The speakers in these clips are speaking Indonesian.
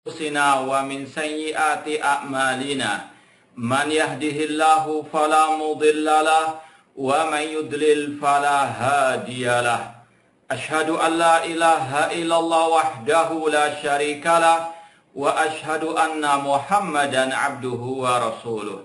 أنفسنا ومن سيئات أعمالنا من يهده الله فلا مضل له ومن يضلل فلا هادي له أشهد أن لا إله إلا الله وحده لا شريك له وأشهد أن محمدا عبده ورسوله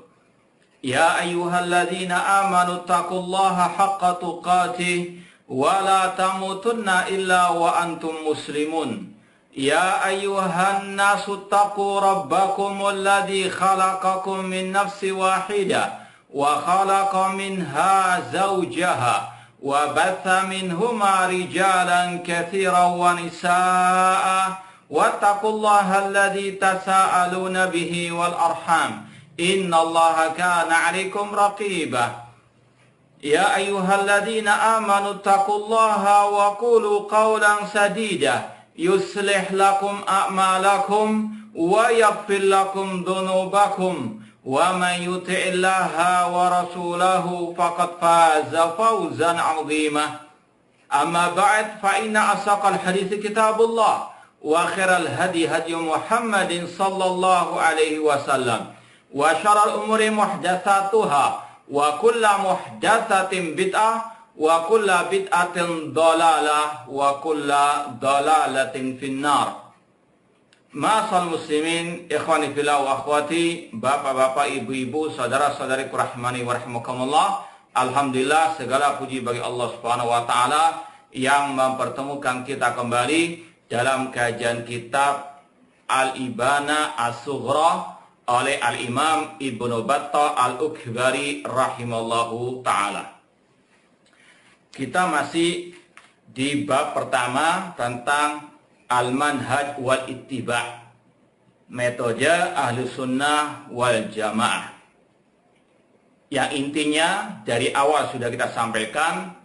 يا أيها الذين آمنوا اتقوا الله حق تقاته ولا تموتن إلا وأنتم مسلمون يا أيها الناس اتقوا ربكم الذي خلقكم من نفس واحدة وخلق منها زوجها وبث منهما رجالا كثيرا ونساء واتقوا الله الذي تساءلون به والأرحام إن الله كان عليكم رقيبا يا أيها الذين آمنوا اتقوا الله وقولوا قولا سديدا يصلح لكم أعمالكم ويغفر لكم ذنوبكم ومن يطع الله ورسوله فقد فاز فوزا عظيما أما بعد فإن أصدق الحديث كتاب الله وخير الهدي هدي محمد صلى الله عليه وسلم وشر الأمور محدثاتها وكل محدثة بدعة وكل بدعة ضلالة وكل ضلالة في النار. Ma'asal muslimin, ikhwani fillah wa akhwati, bapak-bapak, ibu-ibu, saudara-saudariku rahimani wa rahimakumullah. Alhamdulillah, segala puji bagi Allah Subhanahu wa taala yang mempertemukan kita kembali dalam kajian kitab Al-Ibana As-Sughra oleh Al-Imam Ibnu Battah Al-Ukbari rahimallahu taala. Kita masih di bab pertama tentang al-manhaj wal ittiba', metode ahlu sunnah wal jamaah. Yang intinya dari awal sudah kita sampaikan,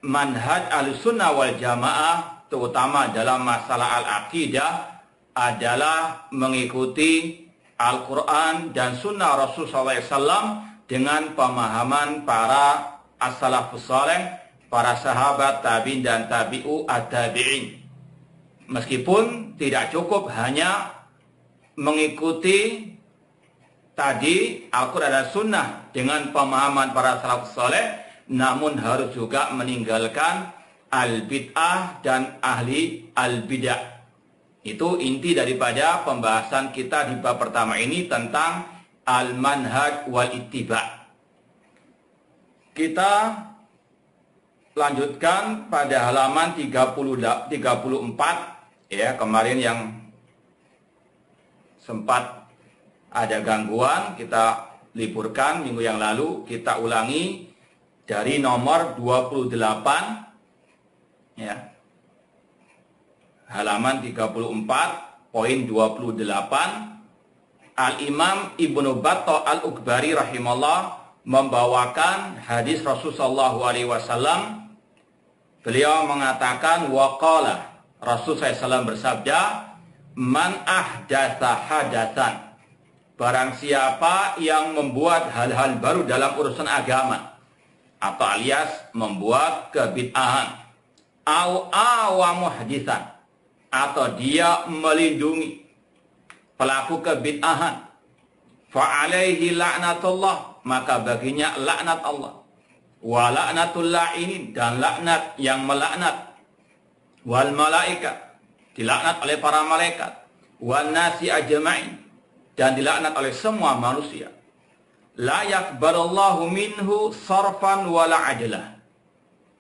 manhaj ahlu sunnah wal jamaah terutama dalam masalah al-aqidah adalah mengikuti Al-Quran dan sunnah Rasul SAW dengan pemahaman para as-salafus saleh, para sahabat tabi'in dan tabi'u at-tabi'in. Meskipun tidak cukup hanya mengikuti tadi Al-Quran dan Sunnah dengan pemahaman para salafus saleh, namun harus juga meninggalkan al-bid'ah dan ahli al-bid'ah. Itu inti daripada pembahasan kita di bab pertama ini tentang al-manhaj wal ittiba'. Kita lanjutkan pada halaman 34 ya, kemarin yang sempat ada gangguan kita liburkan minggu yang lalu, kita ulangi dari nomor 28 ya, halaman 34 poin 28. Al-Imam Ibnu Battah Al-Ukbari rahimahullah membawakan hadis Rasulullah SAW. Beliau mengatakan, waqala, Rasul SAW bersabda, man ahdatsa hadatsan, barang siapa yang membuat hal-hal baru dalam urusan agama, atau alias membuat kebid'ahan, au awa muhdisan, atau dia melindungi pelaku kebid'ahan, fa alaihi la'natullah, maka baginya laknat Allah, wa la'natul la'inin, dan laknat yang melaknat, wal malaika, dilaknat oleh para malaikat, wan nasi ajma'in, dan dilaknat oleh semua manusia. La yaqbalullahu minhu sarfan wala adlah,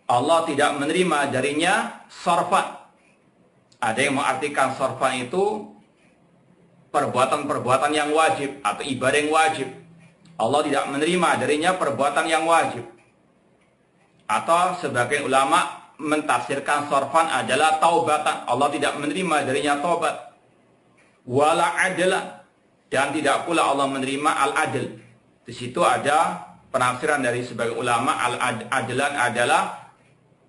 Allah tidak menerima darinya sarfan. Ada yang mengartikan sarfan itu perbuatan-perbuatan yang wajib atau ibadah yang wajib. Allah tidak menerima darinya perbuatan yang wajib. Atau sebagian ulama mentafsirkan sarfan adalah taubatan, Allah tidak menerima darinya taubat. Wala adlan, dan tidak pula Allah menerima al-adl. Di situ ada penafsiran dari sebagian ulama, al-adlan adalah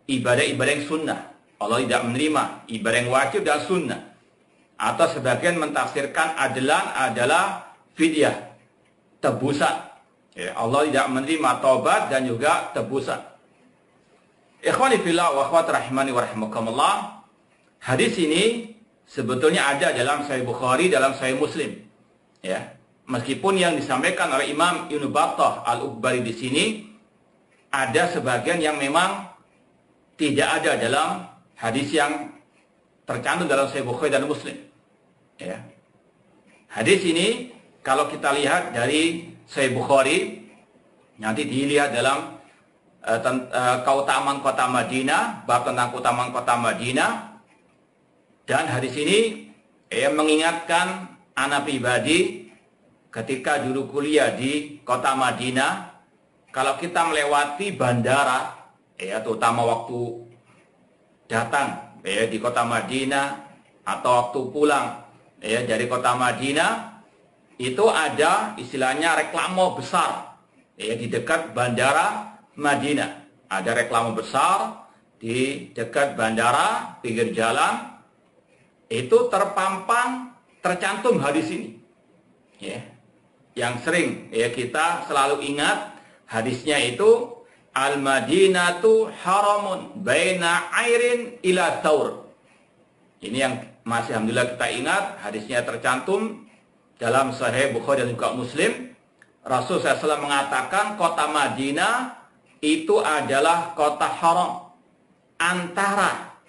ibadah-ibadah yang sunnah. Allah tidak menerima ibadah yang wajib dan sunnah. Atau sebagian mentafsirkan adlan adalah fidyah, tebusan. Ya, Allah tidak menerima taubat dan juga tebusan. Ikhwani fillah wa akhwat rahimani wa rahimakumullah. Hadis ini sebetulnya ada dalam Sahih Bukhari, dalam Sahih Muslim. Ya. Meskipun yang disampaikan oleh Imam Ibnu Battah Al-Ukbari di sini ada sebagian yang memang tidak ada dalam hadis yang tercantum dalam Sahih Bukhari dan Muslim. Ya. Hadis ini kalau kita lihat dari Sahih Bukhari, nanti dilihat dalam keutamaan kota Madinah, bab tentang keutamaan kota Madinah. Dan hadis ini mengingatkan anak pribadi ketika dulu kuliah di kota Madinah, kalau kita melewati bandara, terutama waktu datang di kota Madinah atau waktu pulang dari kota Madinah, itu ada istilahnya reklame besar di dekat bandara Madinah. Ada reklame besar di dekat bandara, pinggir jalan, itu tercantum hadis ini. Yang sering kita selalu ingat hadisnya itu, Al-Madinatu haramun baina airin ila taur. Ini yang masih alhamdulillah kita ingat, hadisnya tercantum dalam Sahih Bukhari dan juga Muslim. Rasul SAW mengatakan kota Madinah itu adalah kota haram antara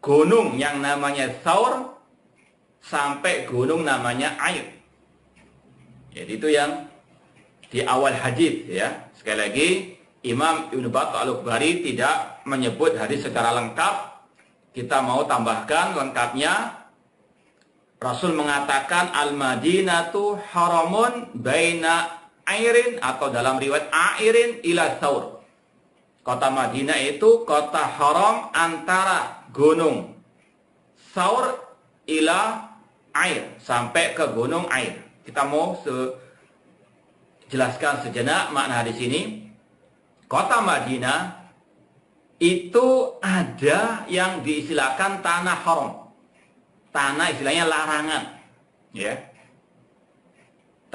gunung yang namanya Thaur sampai gunung namanya Air. Jadi itu yang di awal hadis ya. Sekali lagi Imam Ibnu Battah Al-Ukbari tidak menyebut hadis secara lengkap. Kita mau tambahkan lengkapnya. Rasul mengatakan Al-Madinatu haramun baina airin, atau dalam riwayat airin ila Thaur. Kota Madinah itu kota haram antara gunung Thaur ila Air, sampai ke gunung Air. Kita mau jelaskan sejenak makna hadis ini. Kota Madinah itu ada yang diistilahkan tanah haram. Tanah istilahnya larangan. Ya.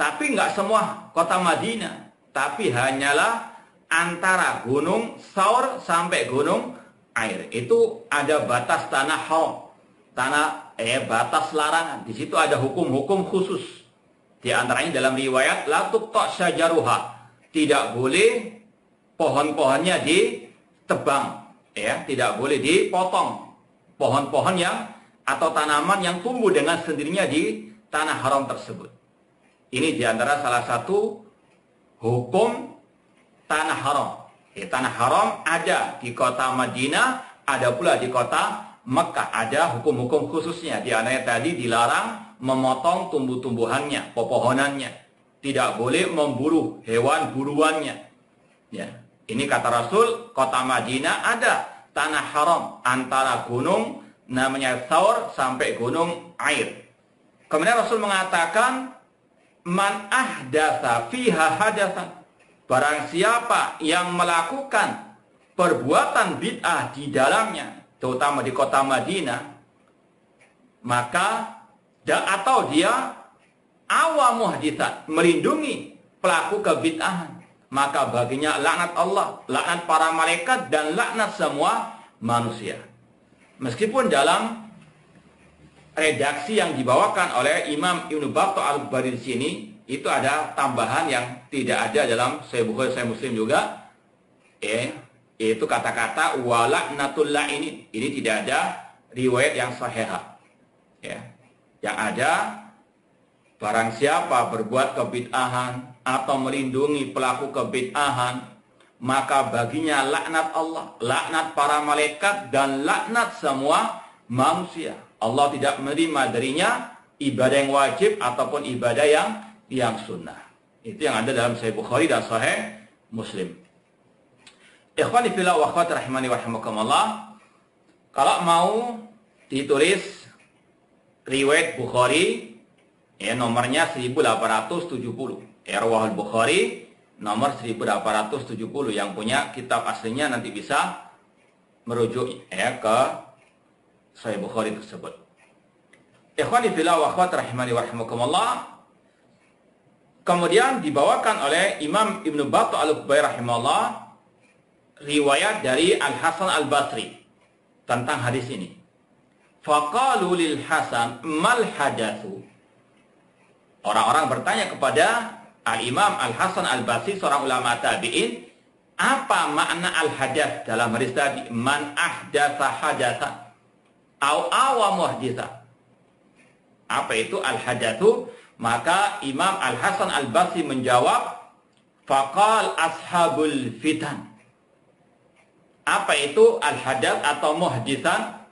Tapi nggak semua kota Madinah. Tapi hanyalah antara gunung Thaur sampai gunung Air. Itu ada batas tanah haram. Tanah batas larangan. Di situ ada hukum-hukum khusus. Di antaranya dalam riwayat la tuqta syajaruha. Tidak boleh pohon-pohonnya ditebang, tidak boleh dipotong. Pohon-pohon yang atau tanaman yang tumbuh dengan sendirinya di tanah haram tersebut. Ini diantara salah satu hukum tanah haram. Tanah haram ada di kota Madinah, ada pula di kota Mekah. Ada hukum-hukum khususnya. Di antaranya tadi dilarang memotong tumbuh-tumbuhannya, pepohonannya. Tidak boleh memburu hewan buruannya. Ya. Ini kata Rasul, kota Madinah ada tanah haram antara gunung namanya Thaur sampai gunung Air. Kemudian Rasul mengatakan, man ahdatsa fiha hadatsan. Barang siapa yang melakukan perbuatan bid'ah di dalamnya, terutama di kota Madinah, maka atau dia awam muhditsat, melindungi pelaku kebid'ahan, maka baginya laknat Allah, laknat para malaikat, dan laknat semua manusia. Meskipun dalam redaksi yang dibawakan oleh Imam Ibnu Battah Al-Ukbari di sini itu ada tambahan yang tidak ada dalam Sahih Bukhari, Sahih Muslim juga, yaitu kata-kata walaknatul la'inin. Ini tidak ada riwayat yang sahih. Yang ada, barang siapa berbuat kebid'ahan atau melindungi pelaku kebid'ahan, maka baginya laknat Allah, laknat para malaikat, dan laknat semua manusia. Allah tidak menerima darinya ibadah yang wajib ataupun ibadah yang sunnah. Itu yang ada dalam Sahih Bukhari dan Sahih Muslim. Ikhwani fillah wa akhwati rahimani wa rahimakumullah. Kalau mau ditulis riwayat Bukhari, nomornya 1870. Rawahul Bukhari nomor 1870. Yang punya kitab aslinya nanti bisa merujuk ke Sahih Bukhari tersebut. Ikhwani fillah wa akhwati rahimani wa rahimakumullah. Kemudian dibawakan oleh Imam Ibnu Battah Al-Ukbari rahimahullah riwayat dari Al-Hasan Al-Basri tentang hadis ini. Faqalu lil Hasan mal hadatsu. Orang-orang bertanya kepada Al-Imam Al-Hasan Al-Basri, seorang ulama tabi'in, apa makna al-hadath dalam hadis tadi? Man ahdatsa hadatsan au awa muhditsa. Apa itu al-hadatsu? Maka Imam Al-Hasan Al-Basri menjawab, faqal ashabul fitan. Apa itu al-hadath atau muhditsan?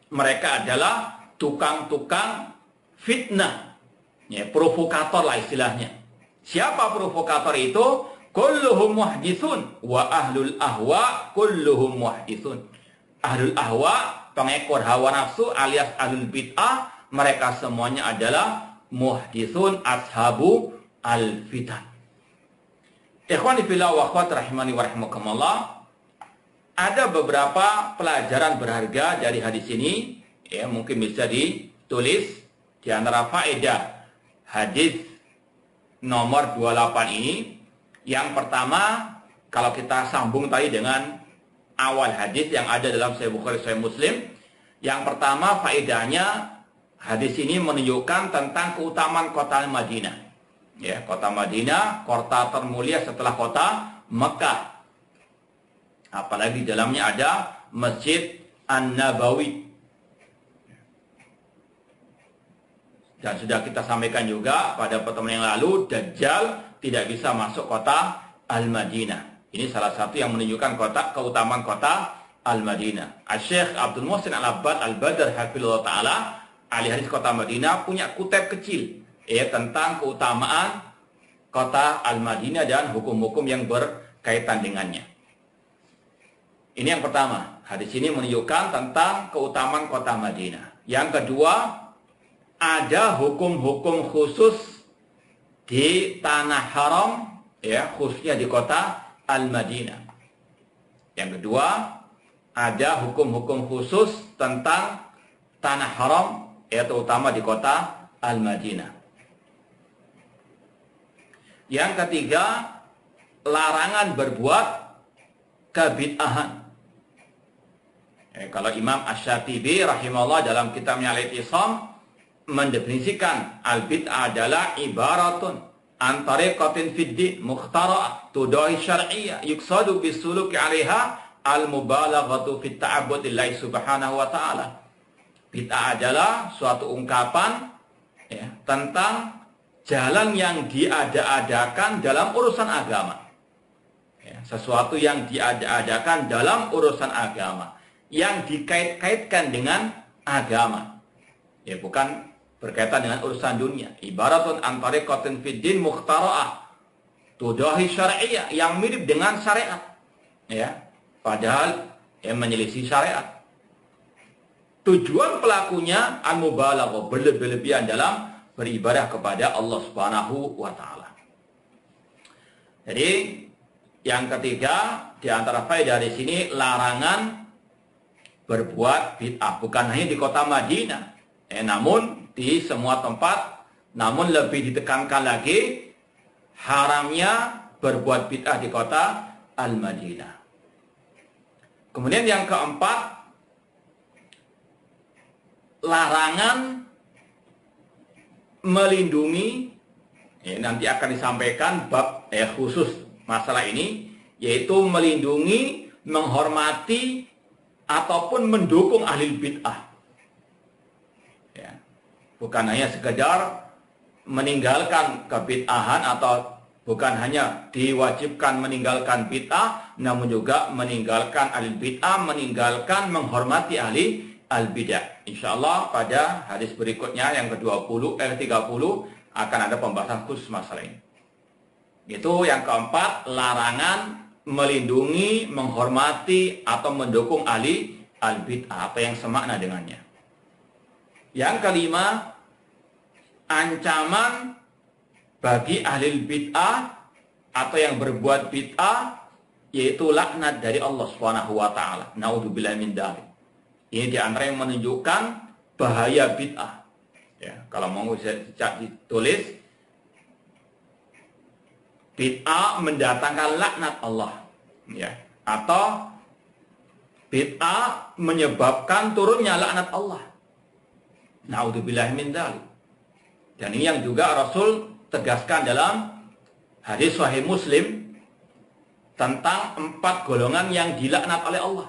Mereka adalah tukang-tukang fitnah. Ya, provokator lah istilahnya. Siapa provokator itu? Kulluhum muhditsun wa ahlul ahwa kulluhum muhditsun. Ahlul ahwa, pengekor hawa nafsu alias ahlul bid'ah, mereka semuanya adalah muhditsun, ashabu al-fitan. Ikhwani fillah wa akhwat rahimani wa rahimakumullah. Ada beberapa pelajaran berharga dari hadis ini, ya, mungkin bisa ditulis di antara faedah hadis nomor 28 ini. Yang pertama, kalau kita sambung tadi dengan awal hadis yang ada dalam Sahih Bukhari, Sahih Muslim, yang pertama faedahnya hadis ini menunjukkan tentang keutamaan kota Madinah. Ya, kota Madinah, kota termulia setelah kota Mekah. Apalagi di dalamnya ada Masjid An-Nabawi. Dan sudah kita sampaikan juga pada pertemuan yang lalu, Dajjal tidak bisa masuk kota Al-Madinah. Ini salah satu yang menunjukkan keutamaan kota Al-Madinah. Syekh Abdul Muhsin Al-Abbad Al-Badr hafizahullah ta'ala, ahli hadis kota Madinah, punya kutip kecil ya, tentang keutamaan kota Al-Madinah dan hukum-hukum yang berkaitan dengannya. Ini yang pertama. Hadis ini menunjukkan tentang keutamaan kota Madinah. Yang kedua, ada hukum-hukum khusus di tanah haram, ya, khususnya di kota Al-Madinah. Yang kedua, ada hukum-hukum khusus tentang tanah haram, ya, terutama di kota Al-Madinah. Yang ketiga, larangan berbuat kebid'ahan. Kalau Imam Asy-Syatibi rahimahullah dalam kitabnya Al-I'tisam mendefinisikan al-bid'ah adalah ibaratun an tariqatin fid din mukhtara'ah tudahi syar'iyyah yuqsadu bisuluki 'alaiha al-mubalaghatu fit ta'abbudillahi subhanahu wa ta'ala. Bid'ah adalah suatu ungkapan ya, tentang jalan yang diada-adakan dalam urusan agama. Ya, sesuatu yang diada-adakan dalam urusan agama yang dikait-kaitkan dengan agama. Ya, bukan berkaitan dengan urusan dunia. Ibaratun an tariqatin fid din mukhtara'ah tudahi syar'iyyah, yang mirip dengan syariat. Ya, padahal yang menyelisih syariat. Tujuan pelakunya al-mubalaghah, berlebih-lebihan dalam beribadah kepada Allah Subhanahu wa taala. Jadi, yang ketiga di antara faedah dari sini larangan berbuat bid'ah, bukan hanya di kota Madinah, namun di semua tempat, namun lebih ditekankan lagi haramnya berbuat bid'ah di kota Al-Madinah. Kemudian yang keempat, larangan melindungi, nanti akan disampaikan bab khusus masalah ini, yaitu melindungi, menghormati, ataupun mendukung ahli bid'ah. Bukan hanya sekedar meninggalkan kebid'ahan, atau bukan hanya diwajibkan meninggalkan bid'ah, namun juga meninggalkan ahli bid'ah, meninggalkan menghormati ahli al-bid'ah. Insyaallah pada hadis berikutnya yang ke-30 akan ada pembahasan khusus masalah ini. Itu yang keempat, larangan melindungi, menghormati atau mendukung ahli al-bid'ah, apa yang semakna dengannya. Yang kelima, ancaman bagi ahli bid'ah atau yang berbuat bid'ah, yaitu laknat dari Allah Subhanahu wa taala. Naudzubillahi min dzalik. Ini di antara yang menunjukkan bahaya bid'ah. Ya, kalau mau ditulis, bid'ah mendatangkan laknat Allah, ya, atau bid'ah menyebabkan turunnya laknat Allah. Naudzubillah min dzalik. Dan ini yang juga Rasul tegaskan dalam hadis Sahih Muslim tentang 4 golongan yang dilaknat oleh Allah.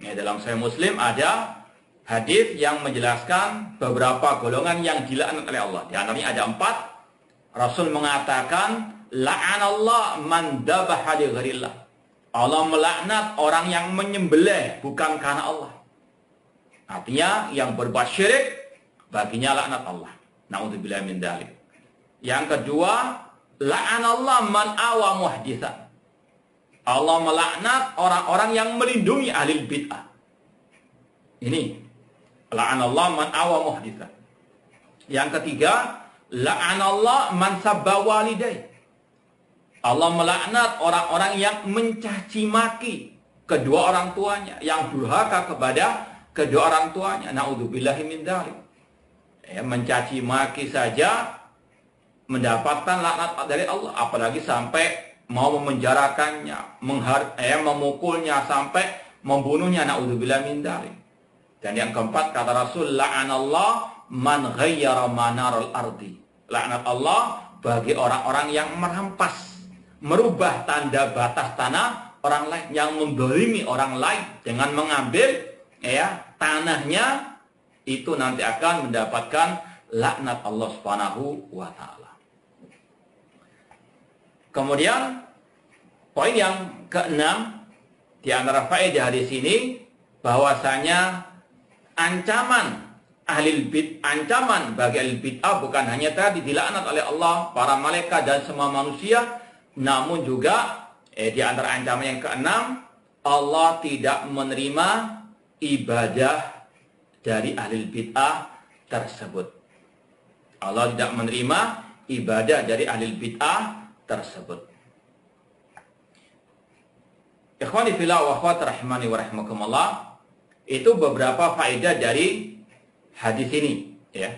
Ya, dalam Sahih Muslim ada hadis yang menjelaskan beberapa golongan yang dilaknat oleh Allah. Di antaranya ada 4. Rasul mengatakan, la'anallah man dabaha li ghairillah. Allah melaknat orang yang menyembelih bukan karena Allah. Artinya yang berbuat syirik baginya laknat Allah. Na'udzubillah min dzalik. Yang kedua, la'anallah man awa muhditsan. Allah melaknat orang-orang yang melindungi ahli bid'ah. Ini la'anallah man awa muhditsan. Yang ketiga, la'anallah man sabba walidayh. Allah melaknat orang-orang yang mencaci maki kedua orang tuanya, yang durhaka kepada kedua orang tuanya. Na'udzubillahi min dzalik. Ya, mencaci maki saja mendapatkan laknat dari Allah, apalagi sampai mau memenjarakannya, memukulnya sampai membunuhnya. Na'udzubillahi min dzalik. Dan yang keempat kata Rasul, la'anallah man ghayyara manaral ardi. Laknat Allah bagi orang-orang yang merampas, merubah tanda batas tanah orang lain, yang mendolimi orang lain dengan mengambil tanahnya, itu nanti akan mendapatkan laknat Allah Subhanahu wa taala. Kemudian poin yang keenam di antara faedah hadis ini, bahwasanya ancaman bagi ahli bid'ah bukan hanya tadi dilaknat oleh Allah, para malaikat dan semua manusia, namun juga di antara ancaman yang keenam, Allah tidak menerima ibadah dari ahli bid'ah tersebut. Allah tidak menerima ibadah dari ahli bid'ah tersebut. Ikhwani fillah wa akhwat rahimani wa rahimakumullah, itu beberapa faedah dari hadis ini, ya.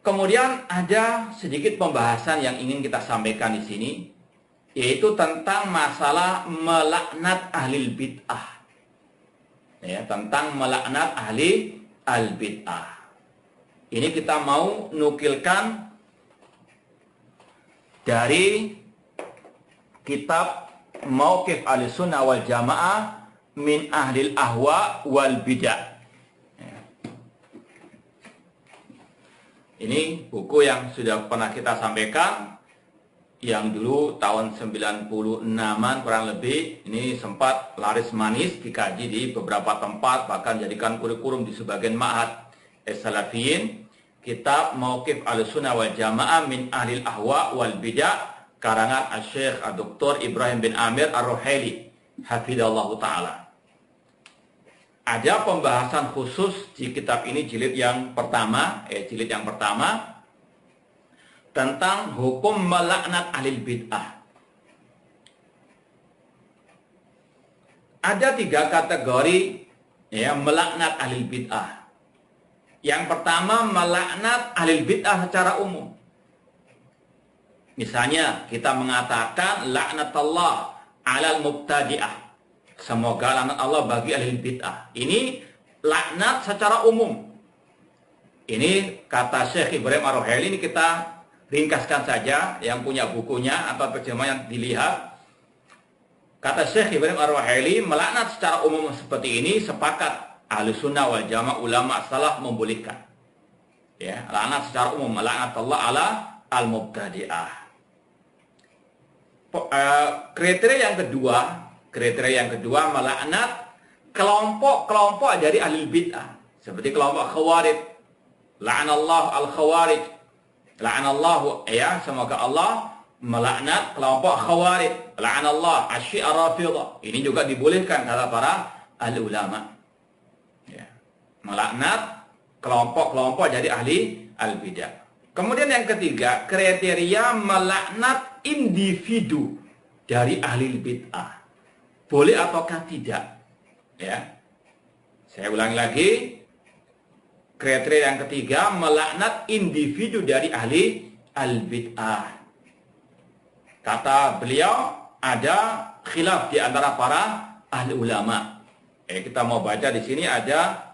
Kemudian ada sedikit pembahasan yang ingin kita sampaikan di sini, yaitu tentang masalah melaknat ahli bid'ah. Ya, tentang melaknat ahli al-bid'ah. Ini kita mau nukilkan dari kitab Mauqif Ahlussunnah wal Jamaah min Ahlil Ahwa wal Bid'ah. Ini buku yang sudah pernah kita sampaikan, yang dulu tahun 96-an kurang lebih, ini sempat laris manis, dikaji di beberapa tempat, bahkan jadikan kurikulum di sebagian ma'had as-salafiyin. Kitab Mauqif Ahlussunnah wal Jamaah min Ahlil Ahwa wal Bid'ah, karangan Asy-Syaikh Dr. Ibrahim bin Amir Ar-Ruhaili, hafizallahu taala. Ada pembahasan khusus di kitab ini jilid yang pertama, tentang hukum melaknat ahli bid'ah. Ada 3 kategori melaknat ahli bid'ah. Yang pertama, melaknat ahli bid'ah secara umum. Misalnya kita mengatakan laknatullah 'alal mubtadi'ah. Semoga laknat Allah bagi ahli bid'ah. Ini laknat secara umum. Ini kata Syekh Ibrahim Ar-Ruhaili, ini kita ringkaskan saja, yang punya bukunya atau terjemah yang dilihat. Kata Syekh Ibrahim Ar-Ruhaili, melaknat secara umum seperti ini sepakat Ahlussunnah wal Jamaah, ulama salaf membolehkan. Ya, laknat secara umum, melaknat Allah ala al-mubtadi'ah. Kriteria yang kedua melaknat kelompok-kelompok dari ahli bid'ah, seperti kelompok Khawarij. La'anallahu al-Khawarij. La'anallahu, semoga Allah melaknat kelompok Khawarij. La'anallah asy-Syi'a Rafidhah. Ini juga dibolehkan kata para ahli ulama. Ya. Melaknat kelompok-kelompok dari ahli al-bidah. Kemudian yang ketiga, kriteria melaknat individu dari ahli bid'ah. Boleh ataukah tidak? Ya. Saya ulangi lagi. Kriteria yang ketiga, melaknat individu dari ahli al-bid'ah. Kata beliau, ada khilaf di antara para ahli ulama. Kita mau baca di sini ada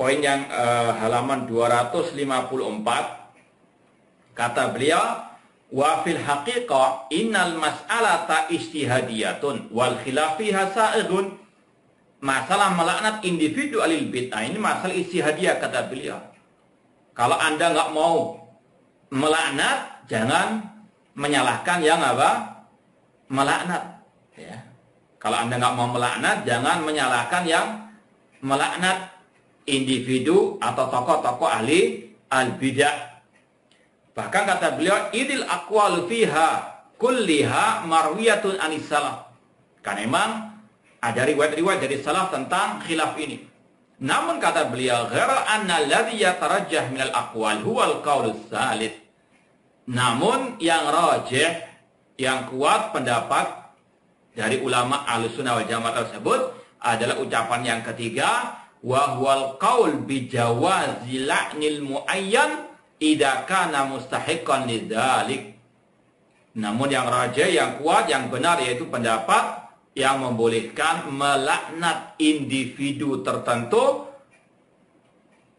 poin yang halaman 254, kata beliau, wa fil haqiqah innal mas'alata ijtihadiyatun wal khilafiha sa'irun. Masalah melaknat individu alil bid'ah ini masalah ijtihadiyah, kata beliau. Kalau Anda nggak mau melaknat, jangan menyalahkan yang apa? Melaknat. Ya. Kalau Anda nggak mau melaknat, jangan menyalahkan yang melaknat individu atau tokoh-tokoh ahli al-bid'ah. Bahkan kata beliau, idil aqwalu fiha kulliha marwiyatun anis salaf. Karena memang ada riwayat-riwayat dari salaf tentang khilaf ini. Namun kata beliau, ghara anna alladhi yatarajjah minal aqwal huwal qaulus salis. Namun yang rajih, yang kuat pendapat dari ulama Ahlussunnah wal Jamaah tersebut adalah ucapan yang ketiga, wa huwal qaul bi jawazi la'nil muayyan idza kana mustahiqqan lidzalik. Namun yang rajih, yang kuat, yang benar yaitu pendapat yang membolehkan melaknat individu tertentu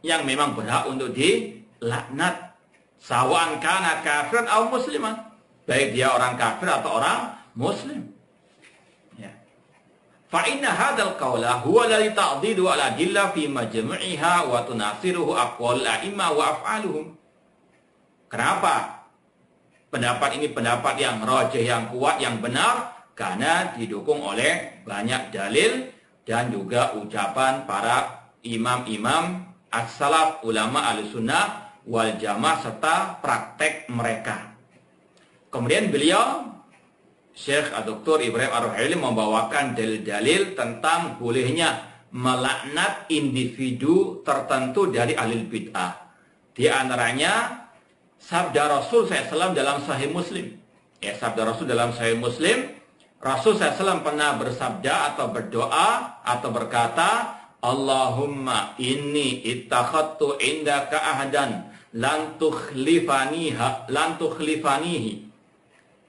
yang memang berhak untuk dilaknat, sawan kana kafiran atau musliman, baik dia orang kafir atau orang muslim. Ya. Fa inna hadzal qaula huwa alladhi ta'didu ala adillah fi majmu'iha wa tunasiruhu aqwal a'imma wa af'aluhum. Kenapa pendapat ini pendapat yang rajih, yang kuat, yang benar? Karena didukung oleh banyak dalil dan juga ucapan para imam-imam as-salaf, ulama Ahlussunnah wal Jamaah, serta praktek mereka. Kemudian beliau, Syekh Dr. Ibrahim Ar-Ruhaili, membawakan dalil-dalil tentang bolehnya melaknat individu tertentu dari ahli bid'ah. Di antaranya sabda Rasul SAW dalam Sahih Muslim. Ya, sabda Rasul dalam Sahih Muslim, Rasul SAW pernah bersabda atau berdoa atau berkata, Allahumma inni ittakhadtu indaka ahdan lan tukhlifanihi.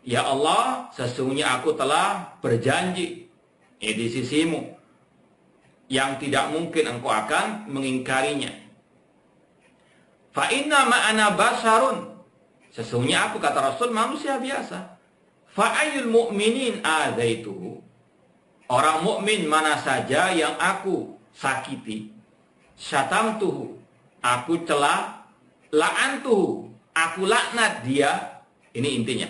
Ya Allah, sesungguhnya aku telah berjanji di sisimu yang tidak mungkin engkau akan mengingkarinya. Fa inna ma'ana basharun. Sesungguhnya aku, kata Rasul, manusia biasa. Fa ayyul mu'minin adaituhu. Orang mukmin mana saja yang aku sakiti, syatamtuhu, aku celah, la'antuhu, aku laknat dia. Ini intinya.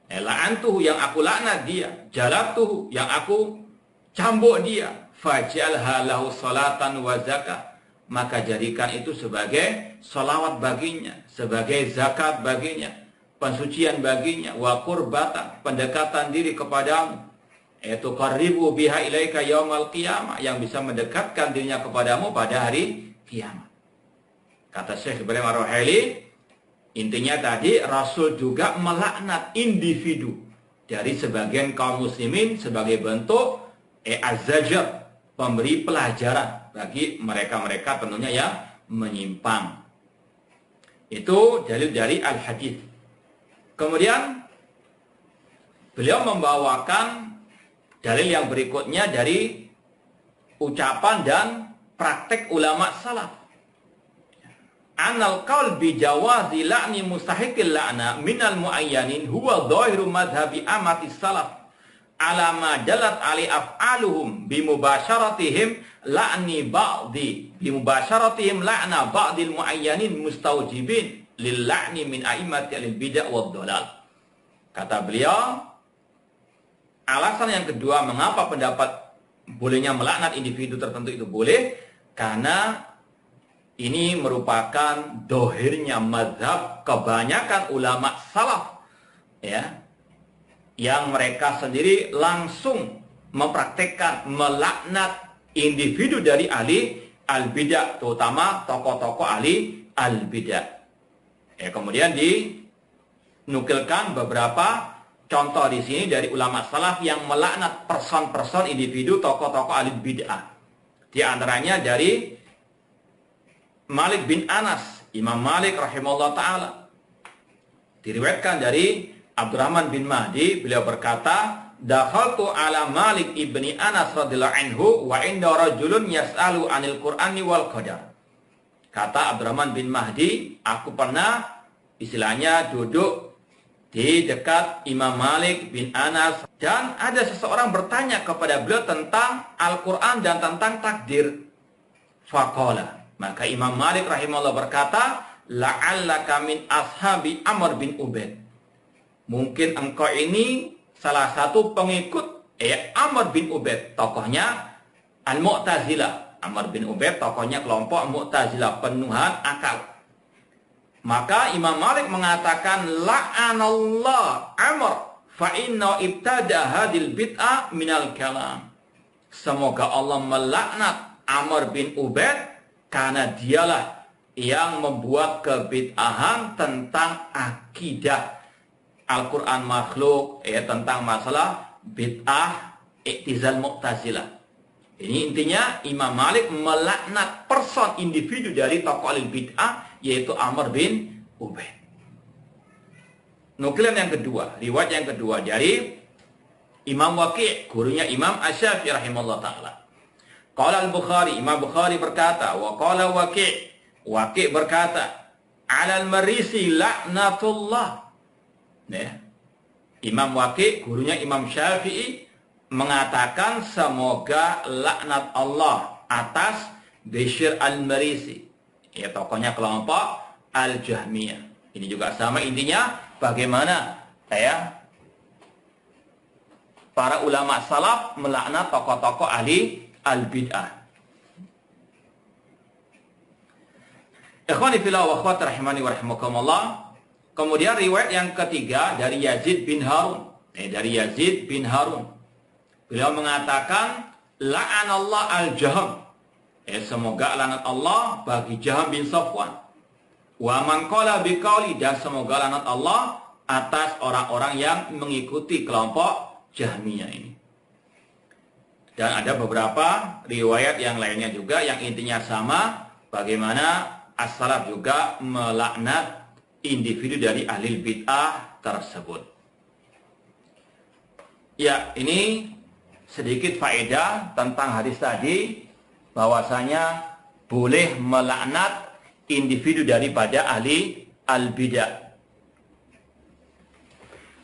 La'antuhu, yang aku laknat dia, jalabtuhu, yang aku cambuk dia, faj'alha lahu salatan wa zakah, maka jadikan itu sebagai salawat baginya, sebagai zakat baginya, pensucian baginya, wa qurbatan, pendekatan diri kepadamu, yaitu qaribu biha ilaika yaumal qiyamah, yang bisa mendekatkan dirinya kepadamu pada hari kiamat. Kata Syekh Ibrahim Ar-Ruhaili, intinya tadi Rasul juga melaknat individu dari sebagian kaum muslimin sebagai bentuk az-zajar, memberi pelajaran bagi mereka-mereka tentunya yang menyimpang. Itu dalil dari al-hadits. Kemudian beliau membawakan dalil yang berikutnya dari ucapan dan praktek ulama salaf. Anal qaul bi jawazi la'ni mustahiqil la'na minal muayyanin huwa dhahiru madhhabi amati salaf ala ma dalat ali af'aluhum bi mubasyaratihim la'ni ba'di bi mubasyaratihim la'na ba'dil muayyanin mustawjibin lil la'ni min a'immati al bid'ah wad dhalal. Kata beliau, alasan yang kedua mengapa pendapat bolehnya melaknat individu tertentu itu boleh, karena ini merupakan dohirnya mazhab kebanyakan ulama salaf, ya, yang mereka sendiri langsung mempraktekkan melaknat individu dari ahli al-bidah, terutama tokoh-tokoh ahli al-bidah. Ya, kemudian dinukilkan beberapa contoh di sini dari ulama salaf yang melaknat person-person individu tokoh-tokoh ahli bid'ah. Di antaranya dari Malik bin Anas, Imam Malik rahimahullah ta'ala. Diriwayatkan dari Abdurrahman bin Mahdi, beliau berkata, dakhaltu ala Malik ibni Anas radhiyallahu anhu wa inda rajulun yas'alu anil Qur'ani wal qadar. Kata Abdurrahman bin Mahdi, aku pernah istilahnya duduk di dekat Imam Malik bin Anas dan ada seseorang bertanya kepada beliau tentang Al-Quran dan tentang takdir. Faqala, maka Imam Malik rahimahullah berkata, la'allaka min ashabi Amr bin Ubaid. Mungkin engkau ini salah satu pengikut Amr bin Ubaid, tokohnya Al-Mu'tazilah. Amr bin Ubaid tokohnya kelompok Mu'tazilah, penuhan akal. Maka Imam Malik mengatakan la'anallah Amr fa inna ibtada hadil bid'ah minal kalam. Semoga Allah melaknat Amr bin Ubaid karena dialah yang membuat kebid'ahan tentang akidah Al-Quran makhluk, tentang masalah bid'ah iktizal Mu'tazilah. Ini intinya Imam Malik melaknat person individu dari tokoh al-bid'ah, yaitu Amr bin Ubaid. Nukilan yang kedua, riwayat yang kedua dari Imam Waqi', gurunya Imam Asy-Syafi'i rahimahullah ta'ala. Qala al-Bukhari, Imam Bukhari berkata, wa qala Waqi', Waqi' berkata, alal marisi la'natullah. Imam Waqi', gurunya Imam Syafi'i, mengatakan semoga laknat Allah atas Bishr al-Marisi, tokohnya kelompok Al-Jahmiyah. Ini juga sama intinya, bagaimana para ulama salaf melaknat tokoh-tokoh ahli al-bid'ah. Ikhwani fillah wa akhwat rahimani wa rahimakumullah. Kemudian riwayat yang ketiga dari Yazid bin Harun. Dari Yazid bin Harun. Beliau mengatakan la'anallah al-Jahm. Semoga laknat Allah bagi Jahm bin Safwan. Wa man qala biqauli, dan semoga laknat Allah atas orang-orang yang mengikuti kelompok Jahmiyah ini. Dan ada beberapa riwayat yang lainnya juga yang intinya sama, bagaimana as-salaf juga melaknat individu dari ahli bid'ah tersebut. Ya, ini sedikit faedah tentang hadis tadi, bahwasanya boleh melaknat individu daripada ahli al-bidah.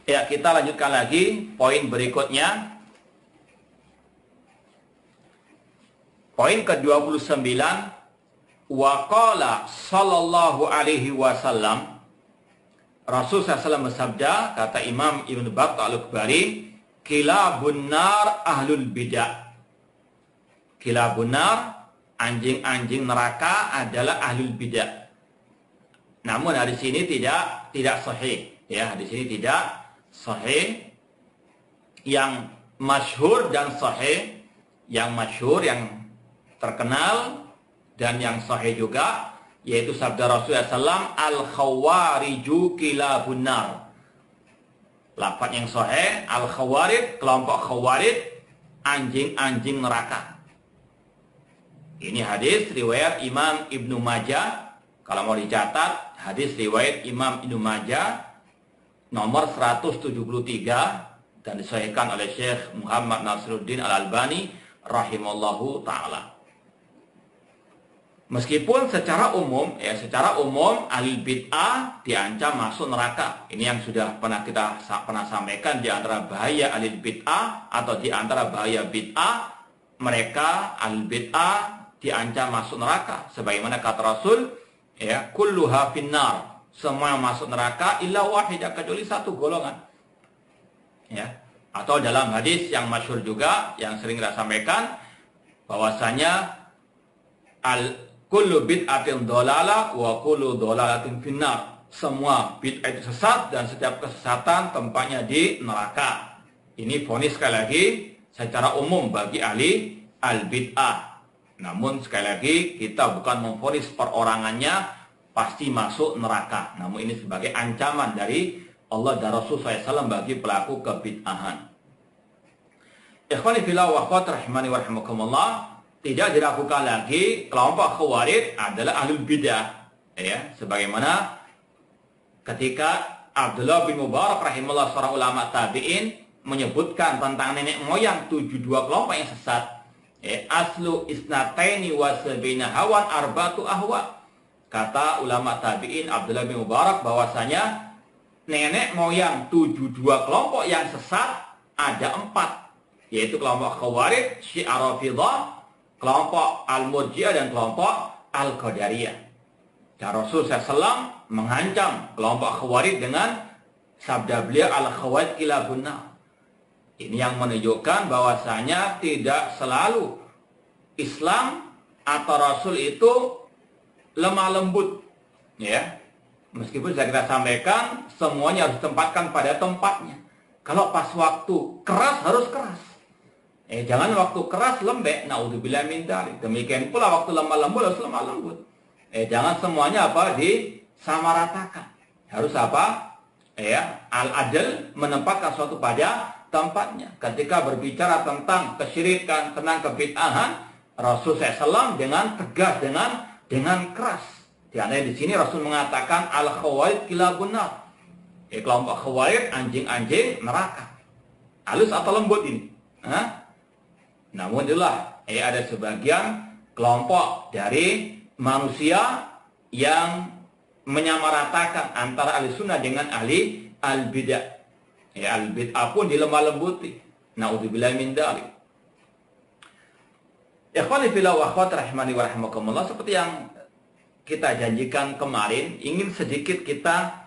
Ya, kita lanjutkan lagi poin berikutnya. Poin ke-29, wa qala sallallahu alaihi wasallam, Rasul SAW bersabda, kata Imam Ibnu Battah Al-Kubari, kilabun nar ahlul bidah. Kilabun nar, anjing-anjing neraka adalah ahlul bidah. Namun hadis ini tidak sahih, ya, hadis ini tidak sahih. Yang masyhur dan sahih, yang masyhur, yang terkenal dan yang sahih juga, yaitu sabda Rasulullah SAW, al-khawariju kilabun nar. Lafaz yang sahih, al-khawarij, kelompok khawarij, anjing-anjing neraka. Ini hadis riwayat Imam Ibnu Majah. Kalau mau dicatat, hadis riwayat Imam Ibnu Majah nomor 173 dan disahihkan oleh Syekh Muhammad Nasiruddin Al-Albani rahimallahu ta'ala. Meskipun secara umum ahli bid'ah diancam masuk neraka. Ini yang sudah kita pernah sampaikan, di antara bahaya ahli bid'ah atau di antara bahaya bid'ah, mereka ahli bid'ah diancam masuk neraka. Sebagaimana kata Rasul, ya, kulluha finnar, semua masuk neraka illa wahidah, kecuali satu golongan. Ya. Atau dalam hadis yang masyhur juga yang sering kita sampaikan, bahwasanya kullu bid'atin dolalah wa kullu dolalatin finnar. Semua bid'ah itu sesat dan setiap kesesatan tempatnya di neraka. Ini vonis sekali lagi secara umum bagi ahli al-bid'ah. Namun sekali lagi kita bukan memvonis perorangannya pasti masuk neraka. Namun ini sebagai ancaman dari Allah dan Rasul SAW bagi pelaku kebid'ahan. Ikhwani fillah wa akhwat rahimani wa rahimakumullah. Tidak diragukan lagi kelompok khawarij adalah ahlul bidah, ya, sebagaimana ketika Abdullah bin Mubarak rahimahullah, seorang ulama tabi'in, menyebutkan tentang nenek moyang 72 kelompok yang sesat. Aslu isnataini wa sabina hawan arba'atu ahwa. Kata ulama tabi'in Abdullah bin Mubarak bahwasanya nenek moyang 72 kelompok yang sesat ada 4, yaitu kelompok Khawarij, Syiah Rafidhah, kelompok Al-Murji'ah dan kelompok Al-Qadariyah. Dan Rasul SAW mengancam kelompok Khawarij dengan sabda beliau, Al-Khawarij kilabun nar. Ini yang menunjukkan bahwasanya tidak selalu Islam atau Rasul itu lemah lembut, ya. Meskipun sudah kita sampaikan, semuanya harus ditempatkan pada tempatnya. Kalau pas waktu keras harus keras. Jangan waktu keras lembek, naudzubillah min dzalik. Demikian pula waktu lemah lembut harus lemah lembut. Jangan semuanya disamaratakan. Harus al-adl, menempatkan suatu pada tempatnya. Ketika berbicara tentang kesyirikan, tentang kebid'ahan, Rasul SAW dengan tegas, dengan keras. Di sini Rasul mengatakan al-khawarij kilabun nar. Kelompok khawarij anjing-anjing neraka. Halus atau lembut ini? Namun itulah ada sebagian kelompok dari manusia yang menyamaratakan antara ahli sunnah dengan ahli al-bid'ah. Al-bid'ah pun dilemah lembuti. Naudzubillah min dzalik. Ikhwani fillah wa akhwat rahimani wa rahimakumullah, seperti yang kita janjikan kemarin, ingin sedikit kita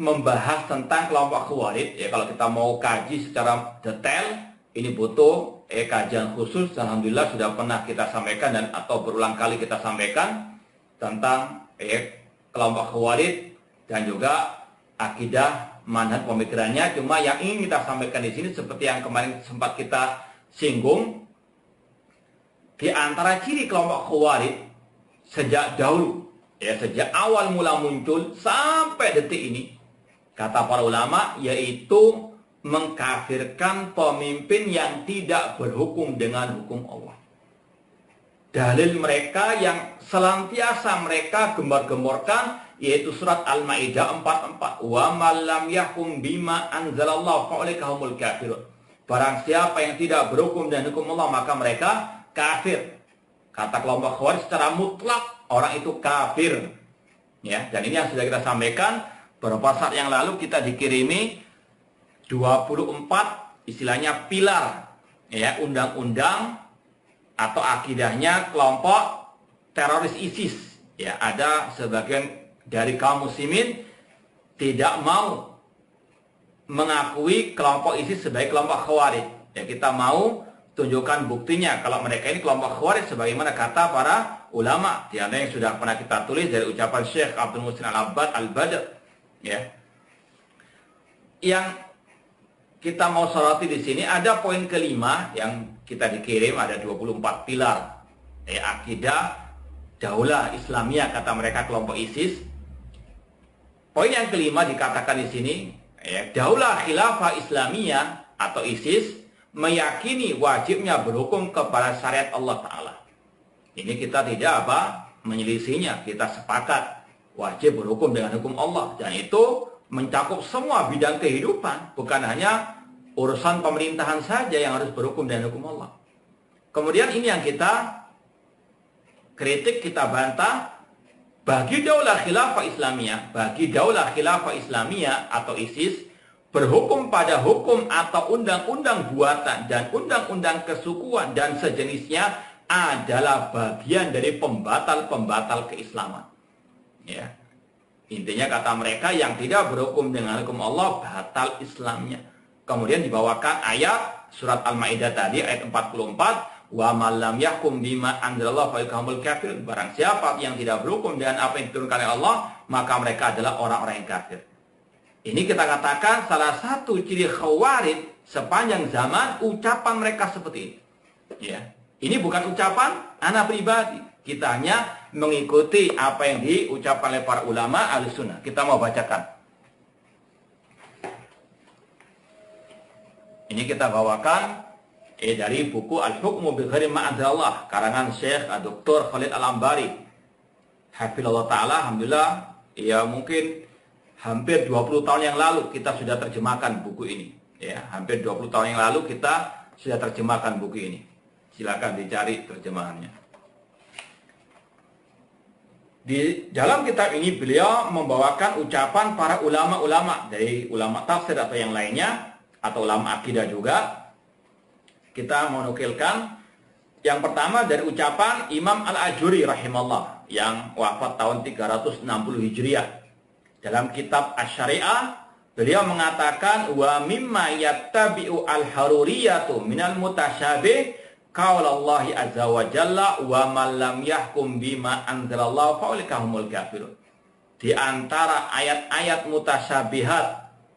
membahas tentang kelompok Khawarij. Kalau kita mau kaji secara detail, ini butuh kajian khusus. Alhamdulillah sudah pernah kita sampaikan dan atau berulang kali kita sampaikan tentang kelompok Khawarij dan juga akidah, manhaj pemikirannya. Cuma yang ingin kita sampaikan di sini seperti yang kemarin sempat kita singgung, di antara ciri kelompok Khawarij sejak dahulu, sejak awal mula muncul sampai detik ini, kata para ulama, yaitu mengkafirkan pemimpin yang tidak berhukum dengan hukum Allah. Dalil mereka yang senantiasa mereka gembar-gemborkan yaitu surat Al-Maidah 44. Wa man lam yahkum bima anzalallahu fa ulaika humul kafirun. Barang siapa yang tidak berhukum dengan hukum Allah maka mereka kafir. Kata kelompok Khawarij secara mutlak orang itu kafir. Dan ini yang sudah kita sampaikan beberapa saat yang lalu, kita dikirimi 24 istilahnya pilar undang-undang atau akidahnya kelompok teroris ISIS. Ada sebagian dari kaum muslimin tidak mau mengakui kelompok ISIS sebagai kelompok Khawarij. Kita mau tunjukkan buktinya kalau mereka ini kelompok Khawarij sebagaimana kata para ulama. Di antara yang sudah pernah kita tulis dari ucapan Syekh Abdul Muhsin Al-Abbad Al-Badr. Yang kita mau soroti di sini ada poin kelima yang kita dikirim, ada 24 pilar akidah daulah Islamiyah kata mereka kelompok ISIS. Poin yang kelima dikatakan di sini, daulah khilafah Islamiyah atau ISIS meyakini wajibnya berhukum kepada syariat Allah Ta'ala. Ini kita tidak menyelisihinya, kita sepakat wajib berhukum dengan hukum Allah, dan itu mencakup semua bidang kehidupan, bukan hanya urusan pemerintahan saja yang harus berhukum dengan hukum Allah. Kemudian ini yang kita kritik, kita bantah. Bagi daulah khilafah Islamiyah, atau ISIS, berhukum pada hukum atau undang-undang buatan dan undang-undang kesukuan dan sejenisnya adalah bagian dari pembatal-pembatal keislaman. Intinya kata mereka yang tidak berhukum dengan hukum Allah batal Islamnya. Kemudian dibawakan ayat surat Al-Maidah tadi ayat 44, wa man lam yahkum bima anzalallahu fa ulaika humul kafirun. Barang siapa yang tidak berhukum dengan apa yang diturunkan oleh Allah, maka mereka adalah orang-orang yang kafir. Ini kita katakan salah satu ciri Khawarij sepanjang zaman, ucapan mereka seperti ini. Ini bukan ucapan anak pribadi. Kita hanya mengikuti apa yang diucapkan oleh para ulama Ahlussunnah. Kita mau bacakan. Ini kita bawakan dari buku Al-Hukmu bi Ghairi Ma Anzalallah karangan Syekh Dr. Khalid Al-Ambari. Hafizallahu taala, alhamdulillah, mungkin hampir 20 tahun yang lalu kita sudah terjemahkan buku ini. Hampir 20 tahun yang lalu kita sudah terjemahkan buku ini. Silakan dicari terjemahannya. Di dalam kitab ini beliau membawakan ucapan para ulama-ulama dari ulama tafsir atau yang lainnya atau ulama akidah juga. Kita menukilkan yang pertama dari ucapan Imam Al-Ajuri rahimahullah yang wafat tahun 360 Hijriah. Dalam kitab Asy-Syari'ah beliau mengatakan wa mimma yattabi'u al-haruriyatu minal mutasyabih qaulallahi azza wa jalla wa man lam yahkum bima anzalallahu faulaika humul kafirun. Di antara ayat-ayat mutasyabihat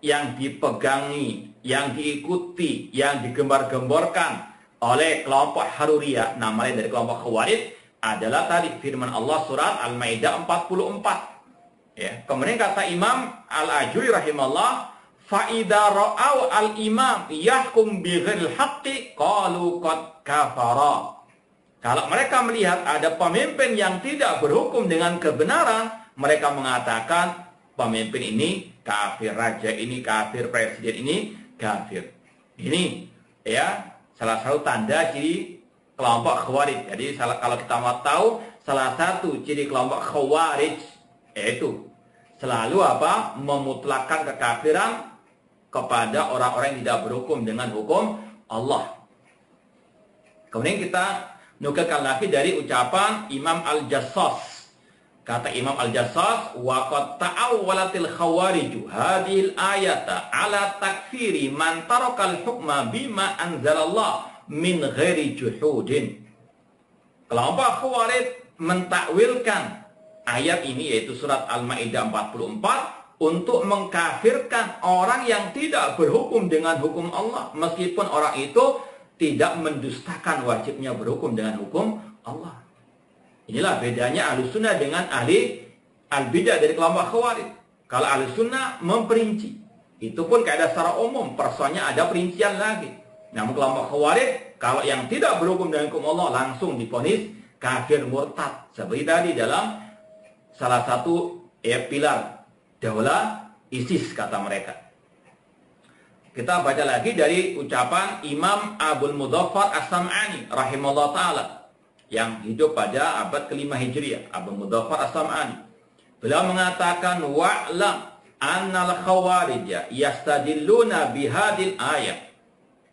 yang dipegangi, yang diikuti, yang digembar-gemborkan oleh kelompok Haruriyah, namanya dari kelompok Khawarij, adalah tadi firman Allah surat Al-Maidah 44. Ya, kemudian kata Imam Al-Ajuri rahimahullah, fa idza ra'au al-imam yahkum bighairil haqqi qalu qad kafara. Kalau mereka melihat ada pemimpin yang tidak berhukum dengan kebenaran, mereka mengatakan pemimpin ini kafir, raja ini kafir, presiden ini kafir. Ini ya salah satu tanda ciri kelompok Khawarij. Jadi kalau kita mau tahu salah satu ciri kelompok Khawarij yaitu selalu apa? Memutlakkan kekafiran kepada orang-orang yang tidak berhukum dengan hukum Allah. Kemudian kita nukilkan lagi dari ucapan Imam Al-Jassas. Kata Imam Al-Jassas, wa qad ta'awwalatil khawariju hadhil ayata ala takfiri man tarakal hukma bima anzalallah min ghairi juhudin. Kelompok Khawarij mentakwilkan ayat ini yaitu surat Al-Maidah 44 untuk mengkafirkan orang yang tidak berhukum dengan hukum Allah meskipun orang itu tidak mendustakan wajibnya berhukum dengan hukum Allah. Inilah bedanya ahli sunnah dengan ahli al-bidah dari kelompok Khawarij. Kalau ahli sunnah memperinci, itu pun kaidah secara umum, persoalnya ada perincian lagi. Namun kelompok Khawarij, kalau yang tidak berhukum dengan hukum Allah langsung divonis kafir murtad. Seperti tadi dalam salah satu pilar daulah ISIS kata mereka. Kita baca lagi dari ucapan Imam Abul Mudhaffar As-Sam'ani rahimahullah ta'ala yang hidup pada abad ke-5 Hijriah, Abu Mudhaffar As-Sam'ani. Beliau mengatakan wa'lam annal khawarij yastadilluna bihadil ayat.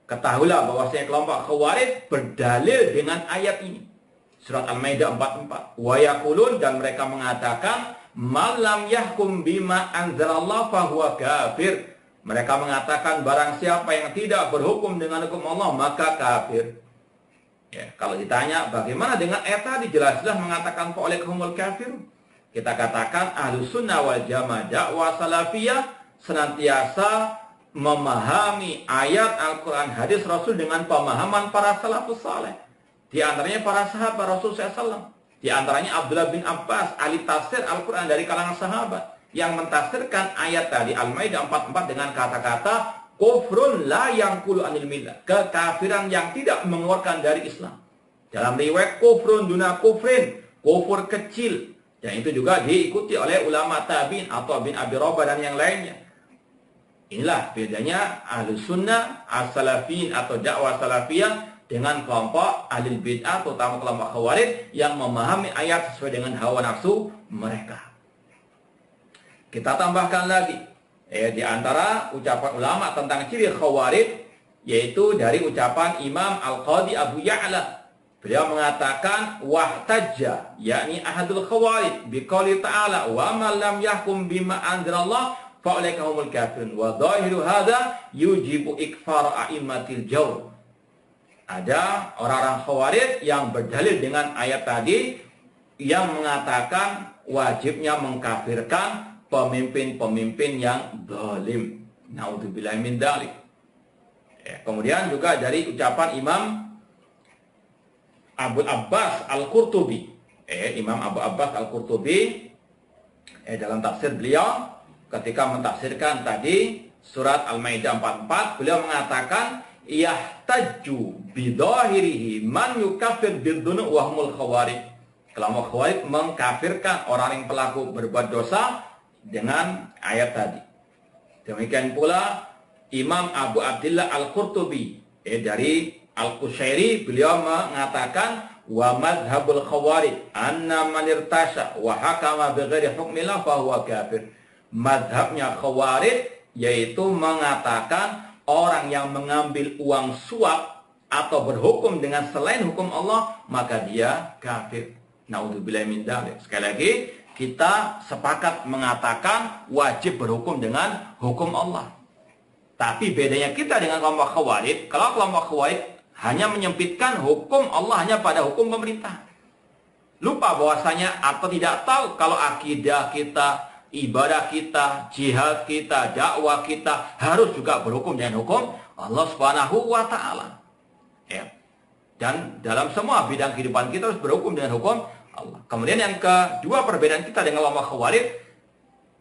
Ketahuilah bahwasanya kelompok Khawarij berdalil dengan ayat ini. Surat Al-Maidah 44. Wa yaqulun, dan mereka mengatakan man lam yahkum bima anzalallah fahuwa kafir. Mereka mengatakan barang siapa yang tidak berhukum dengan hukum Allah maka kafir. Ya, kalau ditanya bagaimana dengan ayat tadi jelas-jelas mengatakan fa'ulaikahumul kafirun. Kita katakan Ahlus Sunnah wal Jamaah dakwah salafiyah senantiasa memahami ayat Al-Qur'an hadis Rasul dengan pemahaman para salafus saleh. Di antaranya para sahabat Rasul SAW. Di antaranya Abdullah bin Abbas, ahli tafsir Al-Qur'an dari kalangan sahabat yang mentafsirkan ayat tadi Al-Maidah 44 dengan kata-kata kufrun la yanqulu anil millah, kekafiran yang tidak mengeluarkan dari Islam. Dalam riwayat kufrun duna kufrin, kufur kecil. Dan itu juga diikuti oleh ulama tabi'in atau bin Abi Rabah dan yang lainnya. Inilah bedanya Ahlus Sunnah as-Salafiyin atau dakwah salafiyah dengan kelompok ahli bid'ah, terutama kelompok Khawarij yang memahami ayat sesuai dengan hawa nafsu mereka. Kita tambahkan lagi di antara ucapan ulama tentang ciri Khawarij, yaitu dari ucapan Imam Al-Qadhi Abu Ya'la. Beliau mengatakan wahtajja, yakni ahadul Khawarij biqauli ta'ala wa man lam yahkum bima anzalallah fa'ulaika humul kafirun wa dhahiru hadza yujibu ikfar a'immatil jawr. Ada orang-orang Khawarij yang berdalil dengan ayat tadi yang mengatakan wajibnya mengkafirkan pemimpin-pemimpin yang zalim. Naudzubillah min dzalik. Kemudian juga dari ucapan Imam Abu Abbas Al-Qurtubi. Imam Abu Abbas Al-Qurtubi dalam tafsir beliau ketika mentafsirkan tadi surat Al-Maidah 44, beliau mengatakan yahtaju bidhahirihi man yukaffir bidhunu wa humul khawarij. Kelompok Khawarij mengkafirkan orang yang pelaku berbuat dosa dengan ayat tadi. Demikian pula Imam Abu Abdillah Al-Qurtubi dari Al-Qushairi, beliau mengatakan wa madhhabul khawarij anna man irtasha wa hakama bighairi hukmillah fa huwa kafir. Madhabnya khawarij yaitu mengatakan orang yang mengambil uang suap atau berhukum dengan selain hukum Allah maka dia kafir. Naudzubillah min dzalik. Sekali lagi kita sepakat mengatakan wajib berhukum dengan hukum Allah. Tapi bedanya kita dengan kelompok khawarij, kalau kelompok khawarij hanya menyempitkan hukum Allah hanya pada hukum pemerintah. Lupa bahwasanya atau tidak tahu kalau akidah kita, ibadah kita, jihad kita, dakwah kita harus juga berhukum dengan hukum Allah Subhanahu wa taala. Ya. Dan dalam semua bidang kehidupan kita harus berhukum dengan hukum Allah. Kemudian yang kedua perbedaan kita dengan kelompok khawarij,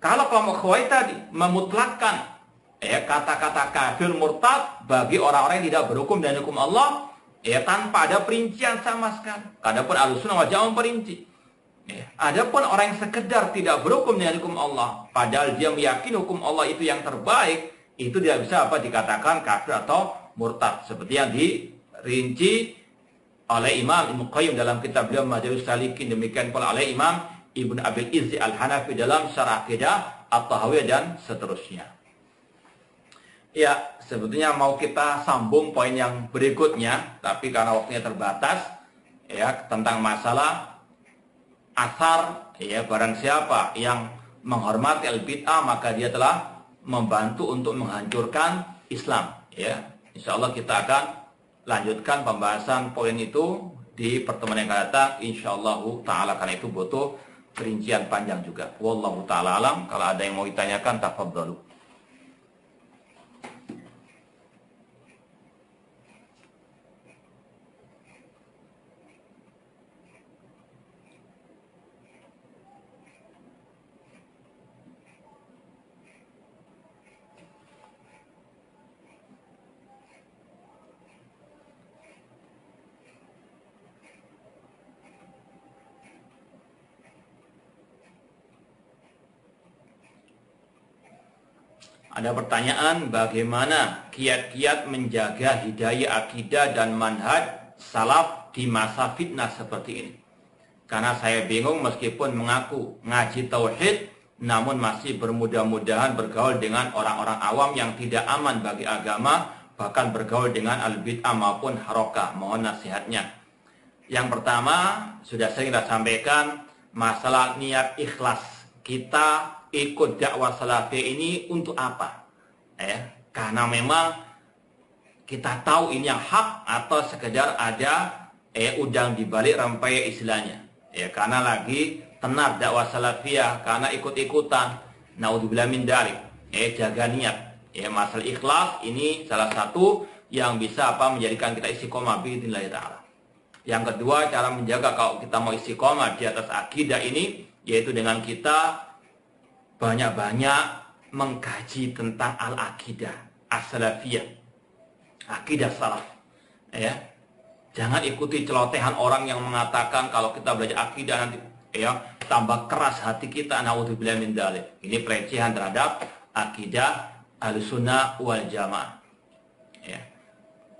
kalau kelompok khawarij tadi memutlakkan kata-kata kafir murtad bagi orang-orang yang tidak berhukum dengan hukum Allah tanpa ada perincian sama sekali. Adapun Ahlussunnah wal Jamaah memperinci. Adapun orang yang sekedar tidak berhukum dengan hukum Allah padahal dia meyakini hukum Allah itu yang terbaik, itu tidak bisa dikatakan kafir atau murtad seperti yang dirinci oleh Imam Ibnu Qayyim dalam kitab beliau Madarijus Salikin, demikian pula oleh Imam Ibnu Abil Izzi Al-Hanafi dalam Syarah Aqidah At-Tahawiyah dan seterusnya. Ya, sebetulnya mau kita sambung poin yang berikutnya, tapi karena waktunya terbatas, tentang masalah asar, barang siapa yang menghormati al-bid'ah maka dia telah membantu untuk menghancurkan Islam. Insya Allah kita akan lanjutkan pembahasan poin itu di pertemuan yang akan datang. Insya Allah Ta'ala, karena itu butuh perincian panjang juga. Wallahu ta'ala alam. Kalau ada yang mau ditanyakan, tafadhalu. Ada pertanyaan, bagaimana kiat-kiat menjaga hidayah akidah dan manhaj salaf di masa fitnah seperti ini? Karena saya bingung meskipun mengaku ngaji tauhid, namun masih bermudah-mudahan bergaul dengan orang-orang awam yang tidak aman bagi agama, bahkan bergaul dengan al-bid'ah maupun harokah. Mohon nasihatnya. Yang pertama, sudah sering kita sampaikan, masalah niat ikhlas. Kita ikut dakwah salafi ini untuk apa? Karena memang kita tahu ini yang hak atau sekedar ada udang di balik rempeyek istilahnya. Karena lagi tenar dakwah salafiyah, karena ikut-ikutan. Naudzubillah min dzalik. Jaga niat. Masalah ikhlas ini salah satu yang bisa menjadikan kita istiqomah biidznillah taala. Yang kedua, cara menjaga kalau kita mau istiqomah di atas akidah ini, yaitu dengan kita banyak-banyak mengkaji tentang al-aqidah as-salafiyah, akidah salaf. Jangan ikuti celotehan orang yang mengatakan kalau kita belajar akidah nanti tambah keras hati kita. Naudzubillah min dzalik. Ini pelecehan terhadap akidah Ahlussunnah wal Jamaah.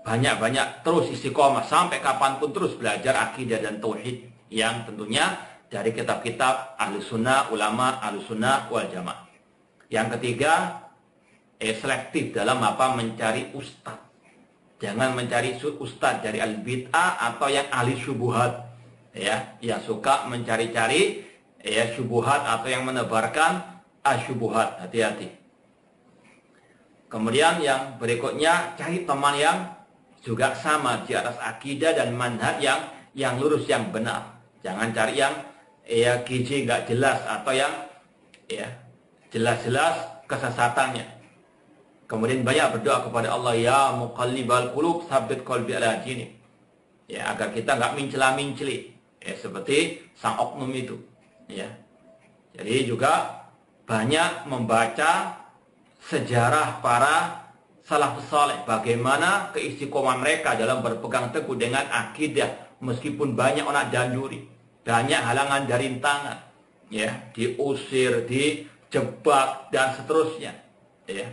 Banyak-banyak terus istiqomah sampai kapanpun terus belajar akidah dan tauhid yang tentunya dari kitab-kitab Ahlussunnah, ulama Ahlussunnah wal Jamaah. Yang ketiga, selektif dalam mencari ustadz. Jangan mencari ustadz dari al-bid'ah atau yang ahli syubuhat, yang suka mencari-cari syubuhat atau yang menebarkan asyubuhat. Hati-hati. Kemudian yang berikutnya, cari teman yang juga sama di atas akidah dan manhaj yang lurus, yang benar. Jangan cari yang gizi nggak jelas atau yang jelas-jelas kesesatannya. Kemudian banyak berdoa kepada Allah, ya muqallibal qulub tsabbit qalbi ala dinik. Agar kita nggak mencela-menceli seperti sang oknum itu. Jadi juga banyak membaca sejarah para salafus saleh, bagaimana keistiqomahan mereka dalam berpegang teguh dengan akidah meskipun banyak orang danduri, banyak halangan dari rintangan, diusir, dijebak dan seterusnya.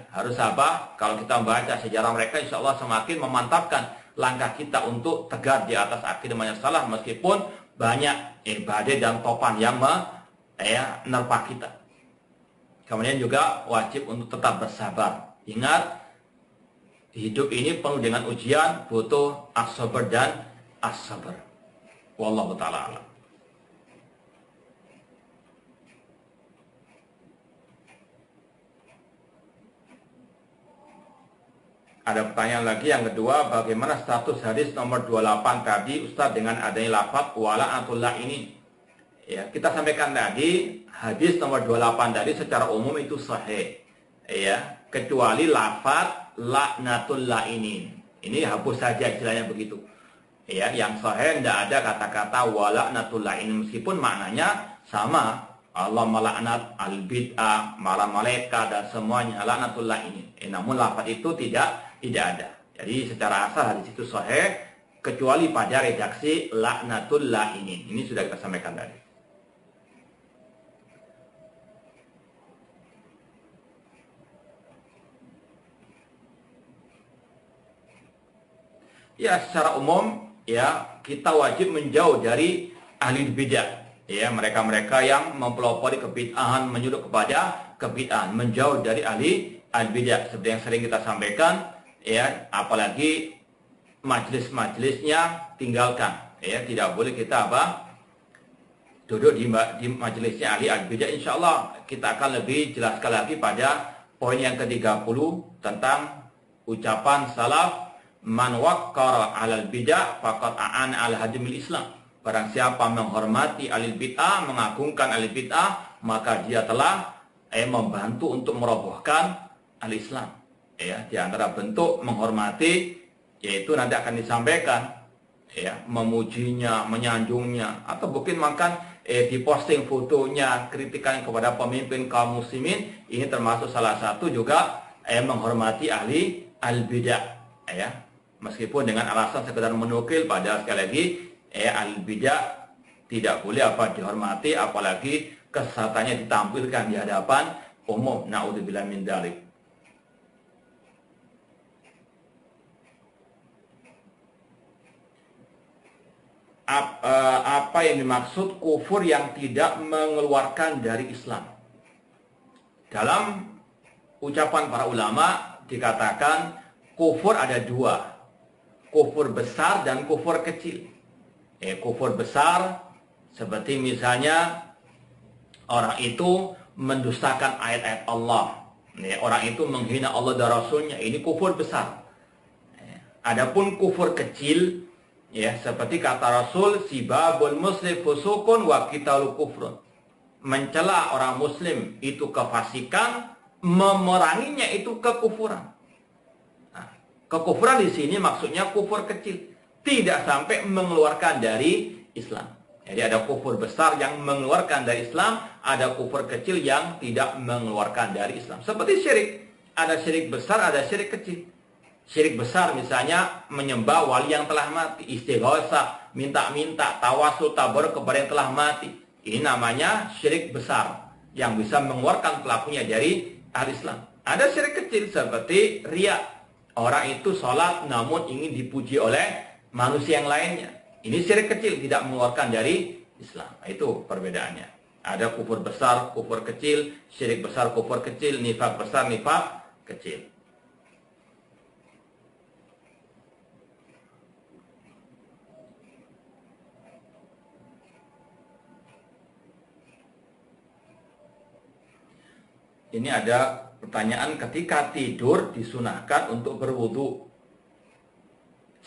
Harus apa? Kalau kita membaca sejarah mereka, insya Allah semakin memantapkan langkah kita untuk tegar di atas akidah manhaj salaf meskipun banyak badai dan topan yang menerpa kita. Kemudian juga wajib untuk tetap bersabar. Ingat, hidup ini penuh dengan ujian, butuh as-sabar dan as-sabar. Wallahu ta'ala a'lam. Ada pertanyaan lagi yang kedua, bagaimana status hadis nomor 28 tadi Ustaz dengan adanya lafaz wala'atullah ini? Ya, kita sampaikan tadi hadis nomor 28 tadi secara umum itu sahih. Ya, kecuali lafaz laknatullah ini. Ini hapus saja istilahnya begitu. Ya, yang sahih tidak ada kata-kata wala'natullah ini meskipun maknanya sama. Allah melaknat al-bid'ah, para malaikat dan semuanya laknatullah ini. Namun lafaz itu tidak ada. Jadi secara asal hadis itu sahih kecuali pada redaksi laknatullah ini. Ini sudah kita sampaikan tadi. Ya, secara umum ya kita wajib menjauh dari ahli bidah. Ya, mereka-mereka yang mempelopori kebid'ahan, menyuruh kepada kebid'ahan, menjauh dari ahli bidah. Seperti yang sering kita sampaikan, ya, apalagi majelis-majelisnya tinggalkan. Ya, tidak boleh kita duduk di majelisnya ahli bidah. Insyaallah kita akan lebih jelaskan lagi pada poin yang ke-30 tentang ucapan salaf, man waqqara 'alal bid'ah faqad a'ana 'ala hadmil Islam. Barang siapa menghormati ahli bid'ah, mengagungkan ahli bid'ah, maka dia telah membantu untuk merobohkan al-Islam. Ya, di antara bentuk menghormati yaitu nanti akan disampaikan, ya, memujinya, menyanjungnya, atau mungkin makan diposting fotonya, kritikan kepada pemimpin kaum muslimin. Ini termasuk salah satu juga menghormati ahli al-bid'ah, ya. Meskipun dengan alasan sekedar menukil, pada sekali lagi al-bid'ah tidak boleh dihormati, apalagi kesesatannya ditampilkan di hadapan umum. Na'udzubillah min dzalik. Apa yang dimaksud kufur yang tidak mengeluarkan dari Islam? Dalam ucapan para ulama dikatakan kufur ada dua, kufur besar dan kufur kecil. Kufur besar seperti misalnya orang itu mendustakan ayat-ayat Allah, orang itu menghina Allah dan Rasulnya, ini kufur besar. Adapun kufur kecil, ya, seperti kata Rasul, sibabul muslim fusukun wa qitalu kufrun. Mencela orang muslim itu kefasikan, memeranginya itu kekufuran. Nah, kekufuran di sini maksudnya kufur kecil, tidak sampai mengeluarkan dari Islam. Jadi ada kufur besar yang mengeluarkan dari Islam, ada kufur kecil yang tidak mengeluarkan dari Islam. Seperti syirik, ada syirik besar, ada syirik kecil. Syirik besar misalnya menyembah wali yang telah mati, istighosah, minta-minta, tawasul, tabarruk kepada yang telah mati. Ini namanya syirik besar yang bisa mengeluarkan pelakunya dari al-Islam. Ada syirik kecil seperti riya. Orang itu sholat namun ingin dipuji oleh manusia yang lainnya. Ini syirik kecil, tidak mengeluarkan dari Islam. Itu perbedaannya. Ada kufur besar, kufur kecil, syirik besar, kufur kecil, nifak besar, nifak kecil. Ini ada pertanyaan, ketika tidur disunahkan untuk berwudu.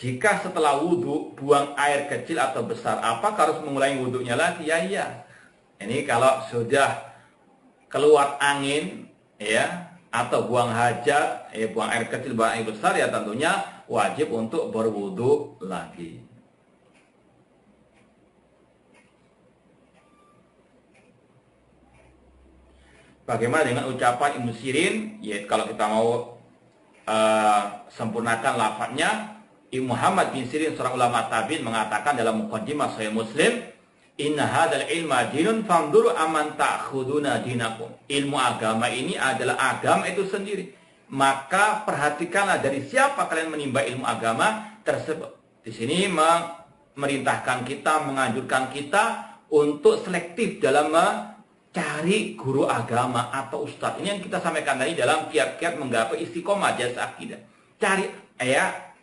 Jika setelah wudu buang air kecil atau besar, apakah harus mengulangi wudunya lagi? Ya, iya. Ini kalau sudah keluar angin, ya, atau buang hajat, buang air kecil, buang air besar, ya tentunya wajib untuk berwudu lagi. Bagaimana dengan ucapan Ibnu Sirin? Ya, kalau kita mau sempurnakan lafadznya, Ibnu Muhammad bin Sirin, seorang ulama tabi'in, mengatakan dalam muqaddimah Sahih Muslim, inna hadzal ilma dinun famduru aman ta'khuduna dinakum. Ilmu agama ini adalah agama itu sendiri. maka perhatikanlah dari siapa kalian menimba ilmu agama tersebut. Di sini memerintahkan kita, menganjurkan kita untuk selektif dalam mencari guru agama atau ustadz. Ini yang kita sampaikan tadi dalam kiat-kiat menggapai istiqomah jas akidah. Cari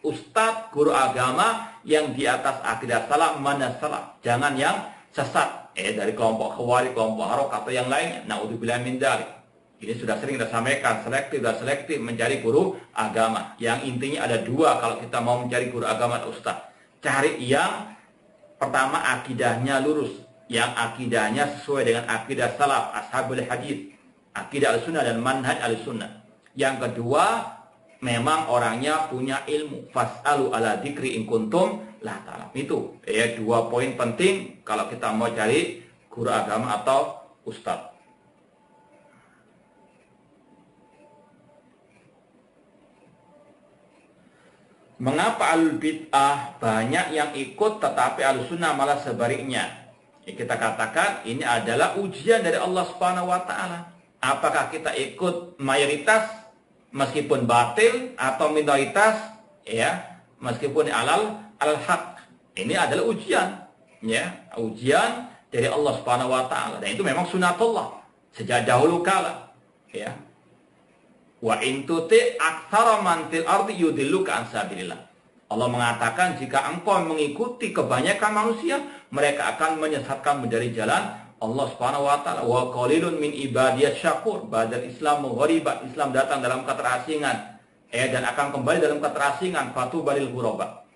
ustadz, guru agama yang di atas akidah salaf, mana salaf. Jangan yang sesat dari kelompok khawarij, kelompok harokah atau yang lainnya. Naudzubillah min dzalik. Ini sudah sering kita sampaikan, selektif dan selektif mencari guru agama. Yang intinya ada dua kalau kita mau mencari guru agama atau ustaz. Cari yang pertama akidahnya lurus, yang akidahnya sesuai dengan akidah salaf, ashabul hadis, akidah al-sunnah dan manhaj al-sunnah. Yang kedua, memang orangnya punya ilmu. Fas'alu ala dzikri in kuntum la ta'lam. Itu dua poin penting kalau kita mau cari guru agama atau ustaz. Mengapa alul bid'ah banyak yang ikut tetapi alus sunnah malah sebaliknya? Kita katakan ini adalah ujian dari Allah Subhanahu wa taala. Apakah kita ikut mayoritas meskipun batil atau minoritas meskipun al-haq. Ini adalah ujian, ujian dari Allah Subhanahu wa taala. Dan itu memang sunatullah sejak dahulu kala, Wa in tuti aktsara man fil ardi yudilluka an sabilillah. Allah mengatakan jika engkau mengikuti kebanyakan manusia, mereka akan menyesatkanmu dari jalan Allah Subhanahu wa taala. Wa qalilun min ibadiyas syakur. Badal Islam ghariban. Islam datang dalam keterasingan dan akan kembali dalam keterasingan. Fatubalil ghuraba.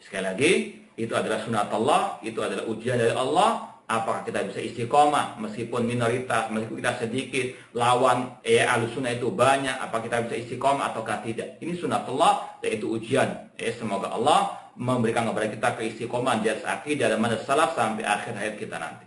Sekali lagi, itu adalah sunatullah, itu adalah ujian dari Allah. Apakah kita bisa istiqomah meskipun minoritas, meskipun kita sedikit, lawan ahlussunnah itu banyak, apa kita bisa istiqomah ataukah tidak? Ini sunatullah, yaitu ujian. Semoga Allah memberikan kepada kita keistiqomahan di atas akidah dan manhaj salaf sampai akhir hayat kita nanti.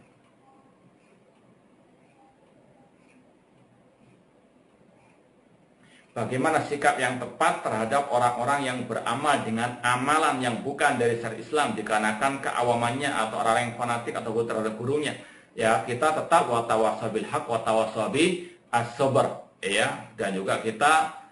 Bagaimana sikap yang tepat terhadap orang-orang yang beramal dengan amalan yang bukan dari syariat Islam dikarenakan keawamannya atau orang yang fanatik atau terhadap gurunya? Ya, kita tetap watawasabil haq watawasabi as-sabr, dan juga kita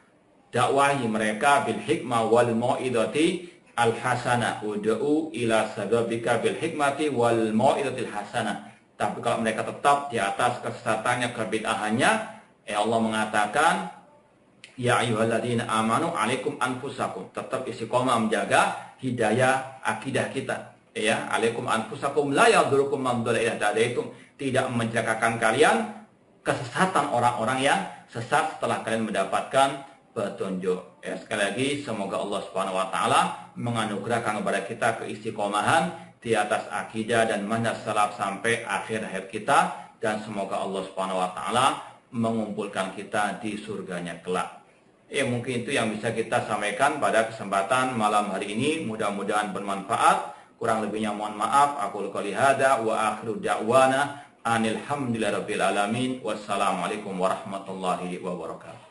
dakwahi mereka bil hikmah wal mau'idati al hasanah. Ud'u ila sababika bil hikmati wal mau'idatil hasanah. Tapi kalau mereka tetap di atas kesesatannya, kebid'ahannya, Allah mengatakan ya ayyuhalladzina amanu alaikum anfusakum. Tetap istiqomah menjaga hidayah akidah kita. Alaikum anfusakum la yadurukum man dhalla ila hadaitum. Tidak mencelakakan kalian kesesatan orang-orang yang sesat setelah kalian mendapatkan petunjuk. Sekali lagi semoga Allah Subhanahu wa taala menganugerahkan kepada kita keistiqomahan di atas akidah dan manhaj salaf sampai akhir hayat kita, dan semoga Allah Subhanahu wa taala mengumpulkan kita di surganya kelak. Mungkin itu yang bisa kita sampaikan pada kesempatan malam hari ini. Mudah-mudahan bermanfaat. Kurang lebihnya mohon maaf. Aku qouli hadza wa akhiru da'wana anil hamdulillahirabbil alamin. Wassalamualaikum warahmatullahi wabarakatuh.